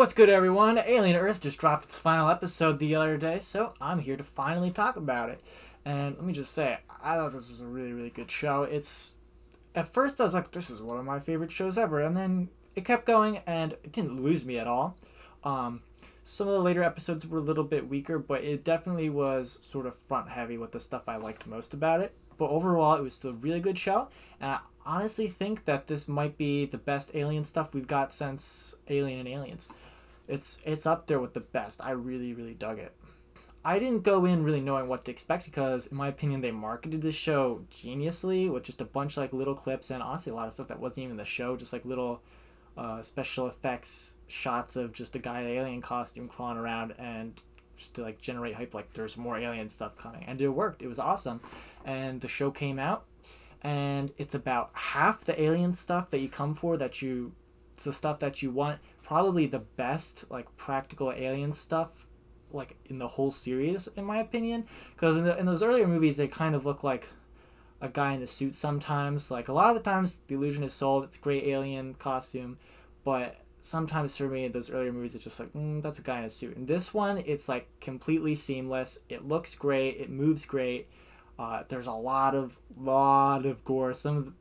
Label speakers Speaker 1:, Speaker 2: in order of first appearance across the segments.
Speaker 1: What's good, everyone? Alien Earth just dropped its final episode the other day, so I'm here to finally talk about it. And let me just say, I thought this was a really, really good show. At first I was like, this is one of my favorite shows ever, and then it kept going, and it didn't lose me at all. Um, some of the later episodes were a little bit weaker, but it definitely was sort of front heavy with the stuff I liked most about it. But overall, it was still a really good show, and I honestly think that this might be the best alien stuff we've got since Alien and Aliens. It's up there with the best. I really, really dug it. I didn't go in really knowing what to expect because, in my opinion, they marketed this show geniusly with just a bunch of like little clips and honestly a lot of stuff that wasn't even the show, just like little special effects shots of just a guy in an alien costume crawling around and just to like generate hype like there's more alien stuff coming, and it worked. It was awesome. And the show came out, and it's about half the alien stuff that you come for, that you it's the stuff that you want, probably the best like practical alien stuff like in the whole series, in my opinion, because in those earlier movies they kind of look like a guy in a suit sometimes. Like a lot of the times the illusion is sold, it's a great alien costume, but sometimes for me those earlier movies it's just like that's a guy in a suit. In this one it's like completely seamless, it looks great, it moves great. There's a lot of gore.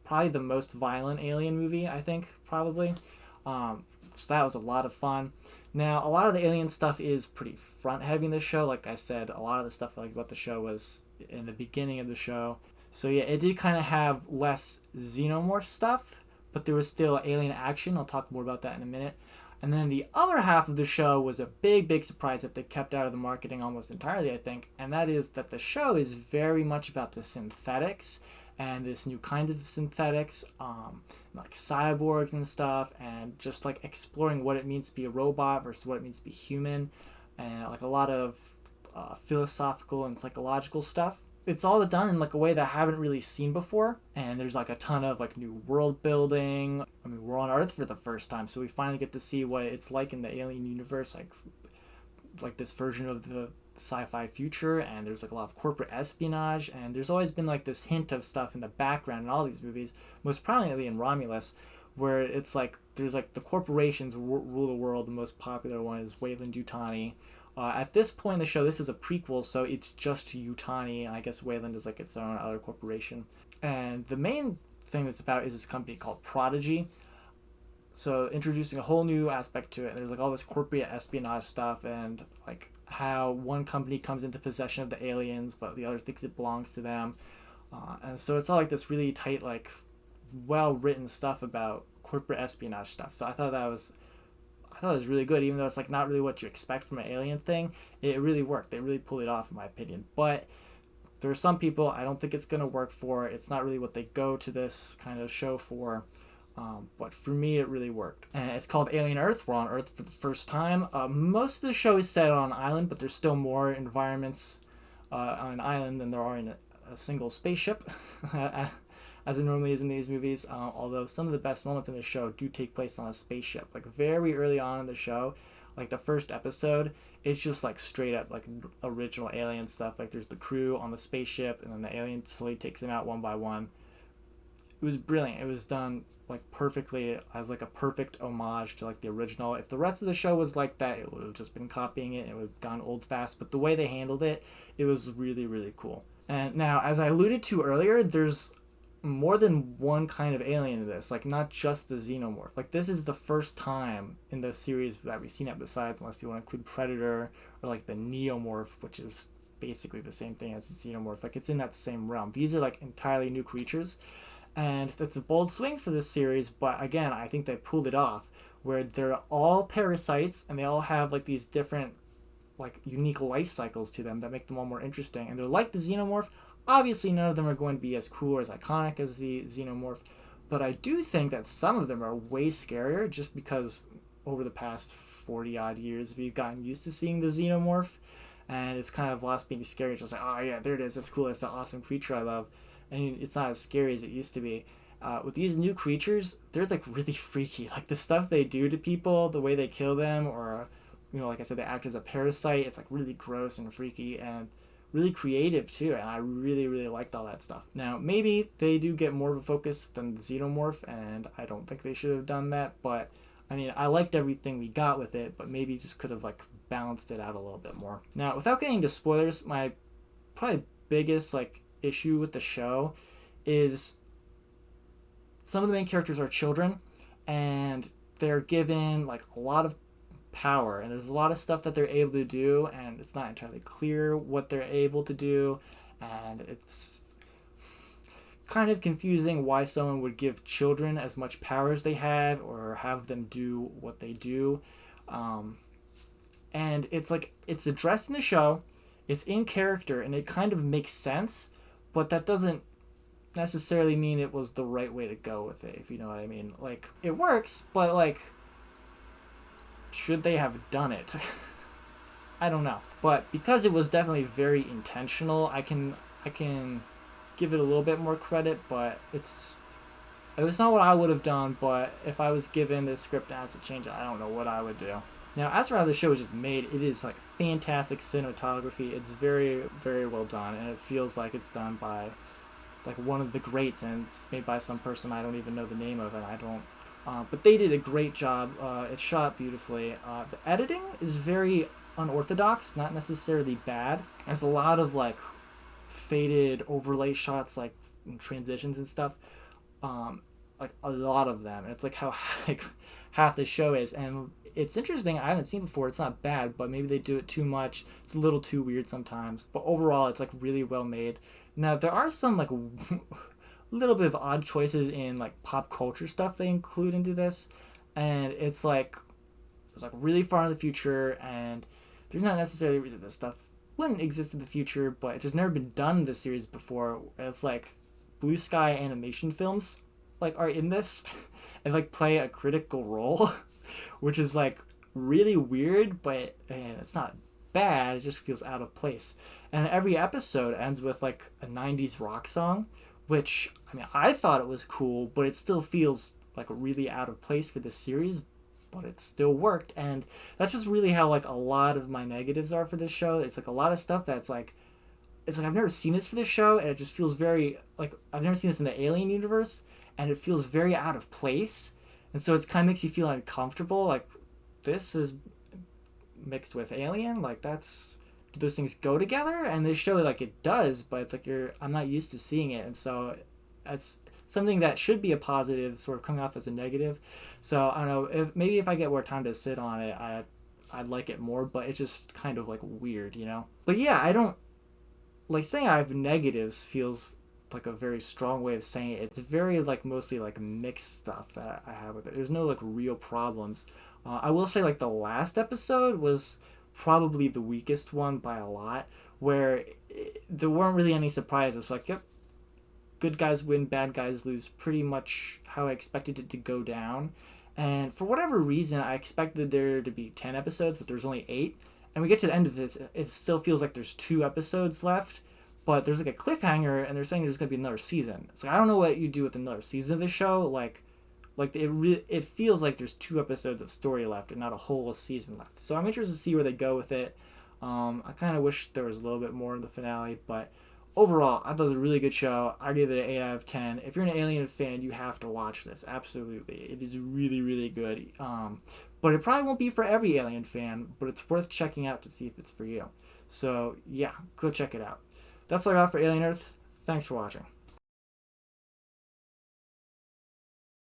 Speaker 1: Probably the most violent alien movie, I think, probably. So that was a lot of fun. Now, a lot of the alien stuff is pretty front heavy in the show. Like I said, a lot of the stuff I liked about the show was in the beginning of the show. So yeah, it did kind of have less xenomorph stuff, but there was still alien action. I'll talk more about that in a minute. And then the other half of the show was a big, big surprise that they kept out of the marketing almost entirely, I think. And that is that the show is very much about the synthetics and this new kind of synthetics, like cyborgs and stuff, and just like exploring what it means to be a robot versus what it means to be human, and like a lot of philosophical and psychological stuff. It's all done in like a way that I haven't really seen before, and there's like a ton of like new world building. I mean, we're on Earth for the first time, so we finally get to see what it's like in the alien universe, like this version of the sci-fi future. And there's like a lot of corporate espionage, and there's always been like this hint of stuff in the background in all these movies, most prominently in Romulus, where it's like there's like the corporations rule the world. The most popular one is Weyland-Yutani. At this point in the show, this is a prequel, so it's just Yutani, and I guess Weyland is like its own other corporation. And the main thing that's about is this company called Prodigy. So introducing a whole new aspect to it. There's like all this corporate espionage stuff, and like how one company comes into possession of the aliens, but the other thinks it belongs to them. And so it's all like this really tight, like well written stuff about corporate espionage stuff. So I thought it was really good, even though it's like not really what you expect from an alien thing. It really worked. They really pulled it off, in my opinion. But there are some people I don't think it's gonna work for. It's not really what they go to this kind of show for. But for me, it really worked. And it's called Alien Earth. We're on Earth for the first time. Most of the show is set on an island, but there's still more environments on an island than there are in a single spaceship, as it normally is in these movies. Although some of the best moments in the show do take place on a spaceship. Like very early on in the show, like the first episode, it's just like straight up like original alien stuff. Like there's the crew on the spaceship, and then the alien slowly takes them out one by one. It was brilliant. It was done like perfectly, as like a perfect homage to like the original. If the rest of the show was like that, it would have just been copying it, and it would have gone old fast. But the way they handled it, it was really, really cool. And now, as I alluded to earlier, there's more than one kind of alien in this, like not just the xenomorph. Like this is the first time in the series that we've seen it, besides, unless you want to include Predator or like the neomorph, which is basically the same thing as the xenomorph. Like it's in that same realm. These are like entirely new creatures, and it's a bold swing for this series, but again, I think they pulled it off, where they're all parasites and they all have like these different like unique life cycles to them that make them all more interesting. And they're like the xenomorph. Obviously none of them are going to be as cool or as iconic as the xenomorph, but I do think that some of them are way scarier, just because over the past 40 odd years we've gotten used to seeing the xenomorph, and it's kind of lost being scary. It's just like, oh yeah, there it is, that's cool, that's an awesome creature I love. And it's not as scary as it used to be. With these new creatures, they're like really freaky. Like the stuff they do to people, the way they kill them, or like I said, they act as a parasite. It's like really gross and freaky and really creative too. And I really, really liked all that stuff. Now, maybe they do get more of a focus than the xenomorph, and I don't think they should have done that, but I mean, I liked everything we got with it, but maybe just could have like balanced it out a little bit more. Now, without getting into spoilers, my probably biggest like issue with the show is some of the main characters are children, and they're given like a lot of power, and there's a lot of stuff that they're able to do, and it's not entirely clear what they're able to do, and it's kind of confusing why someone would give children as much power as they have or have them do what they do. um, and it's like it's addressed in the show, it's in character, and it kind of makes sense, but that doesn't necessarily mean it was the right way to go with it, if you know what I mean. Like, it works, but like, should they have done it? I don't know. But because it was definitely very intentional, I can give it a little bit more credit, but it's not what I would have done. But if I was given the script as a change, I don't know what I would do. Now, as for how the show is just made, it is like fantastic cinematography. It's very, very well done, and it feels like it's done by like one of the greats, and it's made by some person I don't even know the name of, and I don't. But they did a great job. It's shot beautifully. The editing is very unorthodox, not necessarily bad. There's a lot of like faded overlay shots, like transitions and stuff. Like a lot of them, and it's like how like half the show is, and it's interesting. I haven't seen before. It's not bad, but maybe they do it too much. It's a little too weird sometimes. But overall, it's like really well made. Now there are some like little bit of odd choices in like pop culture stuff they include into this, and it's like really far in the future, and there's not necessarily a reason this stuff wouldn't exist in the future, but it's just never been done in this series before. It's like blue sky animation films like are in this and like play a critical role, which is like really weird, but man, it's not bad. It just feels out of place. And every episode ends with like a 90s rock song, which I mean, I thought it was cool, but it still feels like really out of place for this series, but it still worked. And that's just really how like a lot of my negatives are for this show. It's like a lot of stuff that's like, it's like I've never seen this for this show, and it just feels very like I've never seen this in the Alien universe, and it feels very out of place. And so it's kind of makes you feel uncomfortable. Like, this is mixed with Alien, like that's, do those things go together? And they show like it does, but it's like I'm not used to seeing it, and so that's something that should be a positive sort of coming off as a negative. So I don't know, if maybe if I get more time to sit on it, I'd like it more, but it's just kind of like weird, you know. But yeah, I don't like saying I have negatives feels like a very strong way of saying it. It's very like mostly like mixed stuff that I have with it. There's no like real problems. I will say like the last episode was probably the weakest one by a lot, where there weren't really any surprises. Like, yep, good guys win, bad guys lose, pretty much how I expected it to go down. And for whatever reason, I expected there to be 10 episodes, but there's only 8. And we get to the end of this, it still feels like there's 2 episodes left, but there's like a cliffhanger, and they're saying there's going to be another season. So I don't know what you do with another season of this show. Like it feels like there's 2 episodes of story left and not a whole season left. So I'm interested to see where they go with it. I kind of wish there was a little bit more in the finale, but overall, I thought it was a really good show. I give it an 8 out of 10. If you're an Alien fan, you have to watch this. Absolutely. It is really, really good. But it probably won't be for every Alien fan, but it's worth checking out to see if it's for you. So, yeah, go check it out. That's all I got for Alien Earth. Thanks for watching.